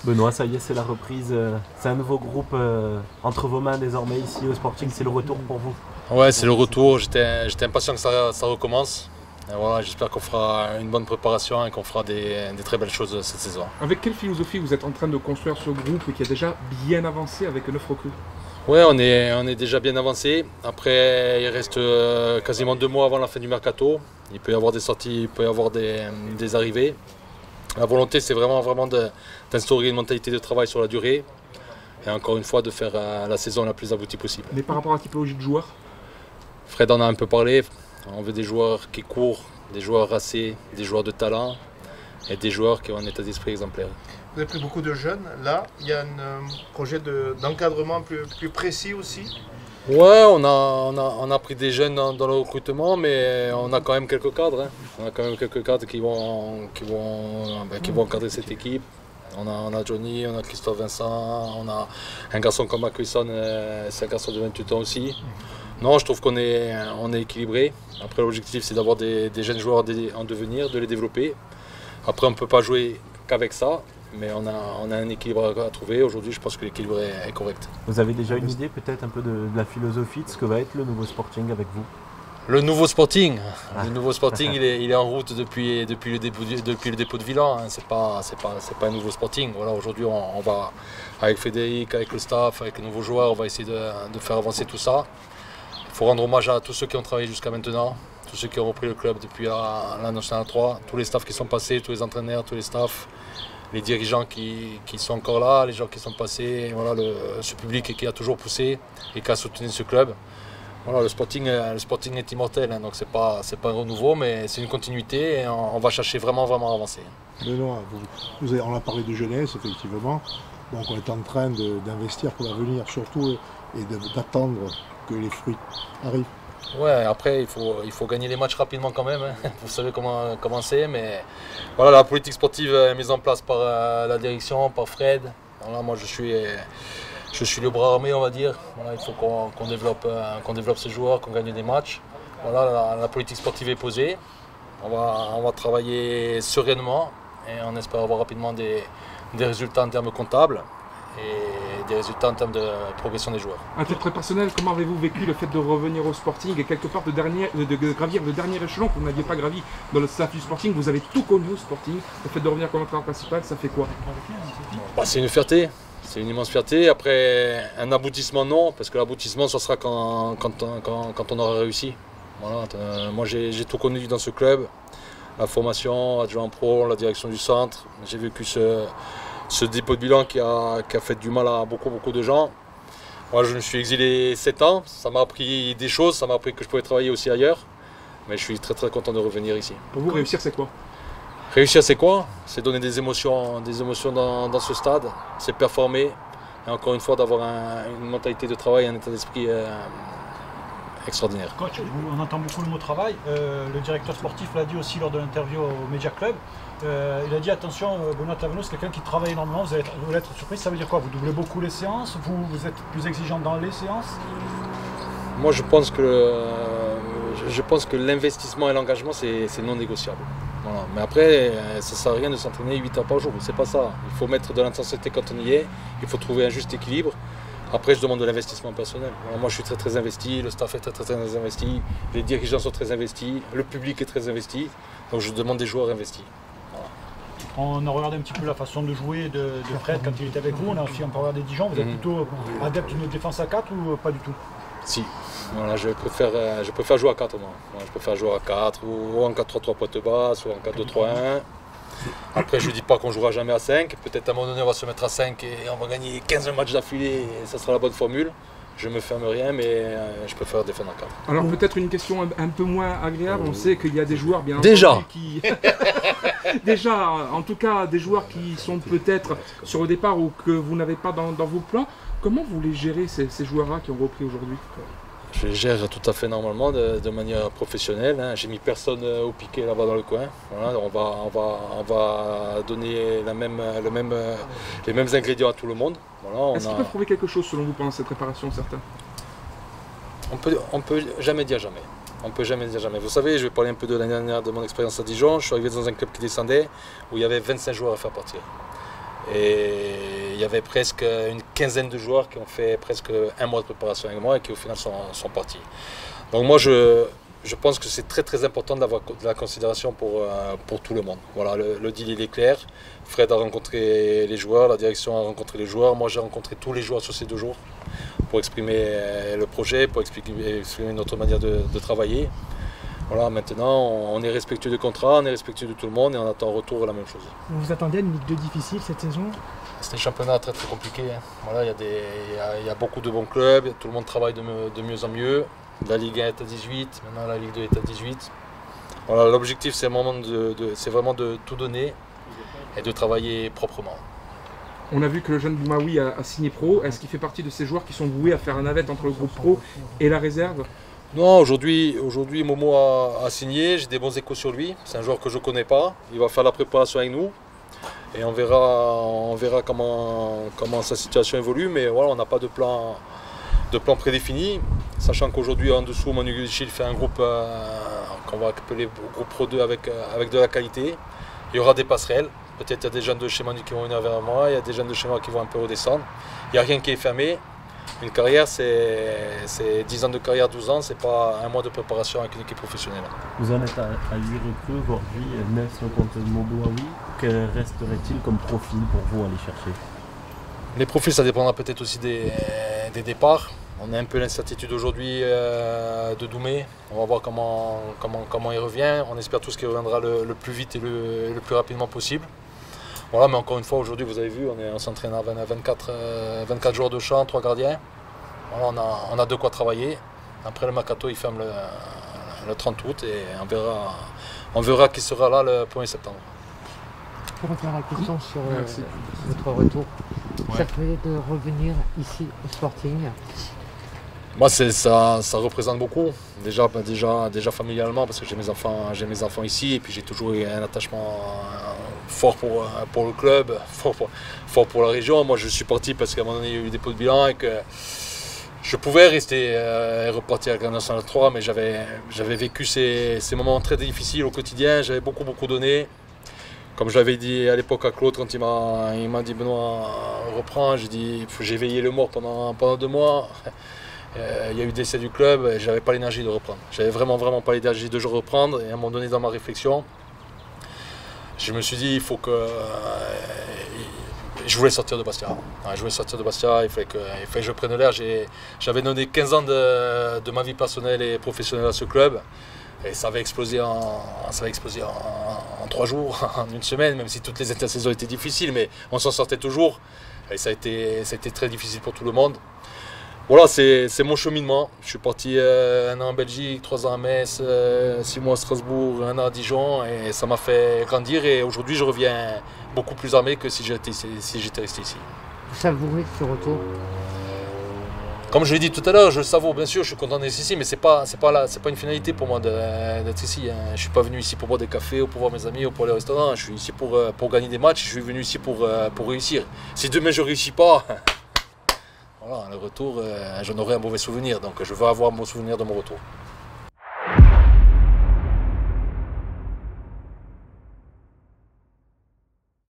Benoît, ça y est, c'est la reprise. C'est un nouveau groupe entre vos mains désormais ici au Sporting. C'est le retour pour vous? Ouais, c'est le retour. J'étais impatient que ça recommence. Et voilà, j'espère qu'on fera une bonne préparation et qu'on fera des très belles choses cette saison. Avec quelle philosophie vous êtes en train de construire ce groupe qui a déjà bien avancé avec 9 recrues? Ouais, on est déjà bien avancé. Après, il reste quasiment 2 mois avant la fin du mercato. Il peut y avoir des sorties, il peut y avoir des arrivées. La volonté, c'est vraiment d'instaurer une mentalité de travail sur la durée. Et encore une fois, de faire la saison la plus aboutie possible. Mais par rapport à la typologie de joueurs? Fred en a un peu parlé. On veut des joueurs qui courent, des joueurs racés, des joueurs de talent et des joueurs qui ont un état d'esprit exemplaire. Vous avez pris beaucoup de jeunes. Là, il y a un projet d'encadrement plus précis aussi. Ouais, on a pris des jeunes dans le recrutement, mais on a quand même quelques cadres. Hein. On a quand même quelques cadres qui vont encadrer cette équipe. On a Johnny, on a Christophe Vincent, on a un garçon comme Macquisson, c'est un garçon de 28 ans aussi. Non, je trouve qu'on est équilibré. Après, l'objectif, c'est d'avoir des jeunes joueurs en devenir, de les développer. Après, on ne peut pas jouer qu'avec ça. Mais on a un équilibre à trouver. Aujourd'hui, je pense que l'équilibre est correct. Vous avez déjà une idée peut-être un peu de la philosophie de ce que va être le nouveau Sporting avec vous? Le nouveau Sporting, il est en route depuis le dépôt de Villans. Hein. C'est pas un nouveau Sporting. Voilà, aujourd'hui, on va avec Frédéric, avec le staff, avec les nouveaux joueurs, on va essayer de faire avancer tout ça. Il faut rendre hommage à tous ceux qui ont travaillé jusqu'à maintenant, tous ceux qui ont repris le club depuis la Nationale 3, tous les staffs qui sont passés, tous les entraîneurs, tous les staffs. Les dirigeants qui sont encore là, les gens qui sont passés, voilà, ce public qui a toujours poussé et qui a soutenu ce club. Voilà, le Sporting est immortel, hein, donc c'est pas un renouveau, mais c'est une continuité et on va chercher vraiment avancer. Benoît, on a parlé de jeunesse, effectivement. Donc on est en train d'investir pour l'avenir surtout et d'attendre que les fruits arrivent. Ouais, après il faut gagner les matchs rapidement quand même, hein. Vous savez comment c'est, mais voilà, la politique sportive est mise en place par la direction, par Fred. Voilà, moi je suis le bras armé, on va dire. Voilà, il faut qu'on développe ces joueurs, qu'on gagne des matchs. Voilà, la politique sportive est posée. On va travailler sereinement et on espère avoir rapidement des résultats en termes comptables et des résultats en termes de progression des joueurs. À titre personnel, comment avez-vous vécu le fait de revenir au Sporting et quelque part de gravir le dernier échelon que vous n'aviez pas gravi dans le staff du Sporting? Vous avez tout connu au Sporting. Le fait de revenir comme entraîneur principal, ça fait quoi? C'est une fierté. C'est une immense fierté. Après, un aboutissement, non, parce que l'aboutissement, ce sera quand on aura réussi. Voilà. Moi, j'ai tout connu dans ce club. La formation, adjoint pro, la direction du centre. J'ai vécu ce dépôt de bilan qui a fait du mal à beaucoup de gens. Moi, je me suis exilé 7 ans. Ça m'a appris des choses. Ça m'a appris que je pouvais travailler aussi ailleurs. Mais je suis très content de revenir ici. Pour vous, réussir, c'est quoi? Réussir, c'est quoi? C'est donner des émotions dans ce stade, c'est performer et encore une fois d'avoir une mentalité de travail, un état d'esprit extraordinaire. Coach, on entend beaucoup le mot travail. Le directeur sportif l'a dit aussi lors de l'interview au Media Club. Il a dit attention, Benoît Taverneau, c'est quelqu'un qui travaille énormément, vous allez être surpris. Ça veut dire quoi? Vous doublez beaucoup les séances? Vous êtes plus exigeant dans les séances? Moi, je pense que l'investissement et l'engagement, c'est non négociable. Voilà. Mais après, ça ne sert à rien de s'entraîner 8 heures par jour, c'est pas ça. Il faut mettre de l'intensité quand on y est, il faut trouver un juste équilibre. Après, je demande de l'investissement personnel. Voilà, moi, je suis très investi, le staff est très investi, les dirigeants sont très investis, le public est très investi. Donc, je demande des joueurs investis. Voilà. On a regardé un petit peu la façon de jouer de Fred quand il était avec vous. On a aussi un peu regardé Dijon. Vous êtes plutôt adepte d'une défense à 4 ou pas du tout? Si. Voilà, je préfère jouer à 4 moi. Voilà, je préfère jouer à 4 ou en 4-3-3 pointe basse ou en 4-2-3-1. Après, je ne dis pas qu'on jouera jamais à 5. Peut-être à un moment donné, on va se mettre à 5 et on va gagner 15 matchs d'affilée et ça sera la bonne formule. Je ne me ferme rien, mais je préfère défendre à 4. Alors peut-être une question un peu moins agréable. On sait qu'il y a des joueurs bien entendu qui... Déjà, en tout cas, des joueurs qui sont peut-être sur le départ ou que vous n'avez pas dans vos plans. Comment vous les gérez, ces joueurs-là qui ont repris aujourd'hui? Je les gère tout à fait normalement, de manière professionnelle. Hein. J'ai mis personne au piquet là-bas dans le coin. Voilà, on va donner les mêmes ingrédients à tout le monde. Voilà, Est-ce qu'ils peuvent trouver quelque chose selon vous pendant cette préparation, certains? On peut jamais dire jamais. On peut jamais dire jamais. Vous savez, je vais parler un peu de l'année dernière de mon expérience à Dijon. Je suis arrivé dans un club qui descendait où il y avait 25 joueurs à faire partir. Et il y avait presque une quinzaine de joueurs qui ont fait presque un mois de préparation avec moi et qui au final sont partis. Donc moi je pense que c'est très très important d'avoir de la considération pour tout le monde. Voilà, le deal il est clair. Fred a rencontré les joueurs, la direction a rencontré les joueurs. Moi j'ai rencontré tous les joueurs sur ces 2 jours pour exprimer le projet, pour exprimer notre manière de travailler. Voilà, maintenant on est respectueux du contrat, on est respectueux de tout le monde et on attend en retour la même chose. Vous vous attendez à une Ligue 2 difficile cette saison? C'est un championnat très très compliqué. Voilà, il y a beaucoup de bons clubs, tout le monde travaille de mieux en mieux. La Ligue 1 est à 18, maintenant la Ligue 2 est à 18. Voilà, l'objectif c'est vraiment de tout donner et de travailler proprement. On a vu que le jeune Boumaoui a signé pro. Est-ce qu'il fait partie de ces joueurs qui sont voués à faire un navette entre le groupe pro et la réserve? Non, aujourd'hui Momo a signé, j'ai des bons échos sur lui. C'est un joueur que je ne connais pas. Il va faire la préparation avec nous et on verra comment sa situation évolue. Mais voilà, on n'a pas de plan prédéfini. Sachant qu'aujourd'hui en dessous, Manu Gulichil fait un groupe qu'on va appeler groupe Pro 2 avec de la qualité. Il y aura des passerelles. Peut-être il y a des jeunes de chez Manu qui vont venir vers moi, il y a des jeunes de chez moi qui vont un peu redescendre. Il n'y a rien qui est fermé. Une carrière, c'est 10 ans de carrière, 12 ans, c'est pas un mois de préparation avec une équipe professionnelle. Vous en êtes à 8 recrues aujourd'hui, 9 sont contre Boumaoui. Que resterait-il comme profil pour vous aller chercher? Les profils, ça dépendra peut-être aussi des départs. On a un peu l'incertitude aujourd'hui de Doumé. On va voir comment il revient. On espère tous qu'il reviendra le plus vite et le plus rapidement possible. Voilà, mais encore une fois, aujourd'hui, vous avez vu, on s'entraîne à 24 joueurs de champ, 3 gardiens. Voilà, on a de quoi travailler. Après, le Mercato, il ferme le 30 août et on verra qui sera là le 1er septembre. Pour revenir à la question sur votre retour, ça fait de revenir ici au Sporting? Moi, ça représente beaucoup. Déjà familialement, parce que j'ai mes enfants ici, et puis j'ai toujours eu un attachement fort pour le club, fort pour la région. Moi, je suis parti parce qu'à un moment donné, il y a eu des pots de bilan et que je pouvais rester et repartir à la Grande Nationale 3, mais j'avais vécu ces moments très difficiles au quotidien. J'avais beaucoup donné. Comme je l'avais dit à l'époque à Claude, quand il m'a dit Benoît, reprends, j'ai veillé le mort pendant 2 mois. Il y a eu décès du club et je n'avais pas l'énergie de reprendre. J'avais vraiment pas l'énergie de reprendre. Et à un moment donné, dans ma réflexion, je me suis dit il faut que. Je voulais sortir de Bastia. Je voulais sortir de Bastia, il fallait que je prenne l'air. J'avais donné 15 ans de ma vie personnelle et professionnelle à ce club. Et ça avait explosé en 3 jours, en 1 semaine, même si toutes les intersaisons étaient difficiles, mais on s'en sortait toujours. Et ça a été très difficile pour tout le monde. Voilà, c'est mon cheminement. Je suis parti 1 an en Belgique, 3 ans à Metz, 6 mois à Strasbourg, 1 an à Dijon, et ça m'a fait grandir. Et aujourd'hui, je reviens beaucoup plus armé que si j'étais resté ici. Vous savourez ce retour? Comme je l'ai dit tout à l'heure, je le savoure, bien sûr, je suis content d'être ici, mais c'est pas une finalité pour moi d'être ici. Je ne suis pas venu ici pour boire des cafés ou pour voir mes amis ou pour aller au restaurant. Je suis ici pour gagner des matchs, je suis venu ici pour réussir. Si demain je ne réussis pas, voilà, le retour, j'en aurai un mauvais souvenir, donc je veux avoir un bon souvenir de mon retour.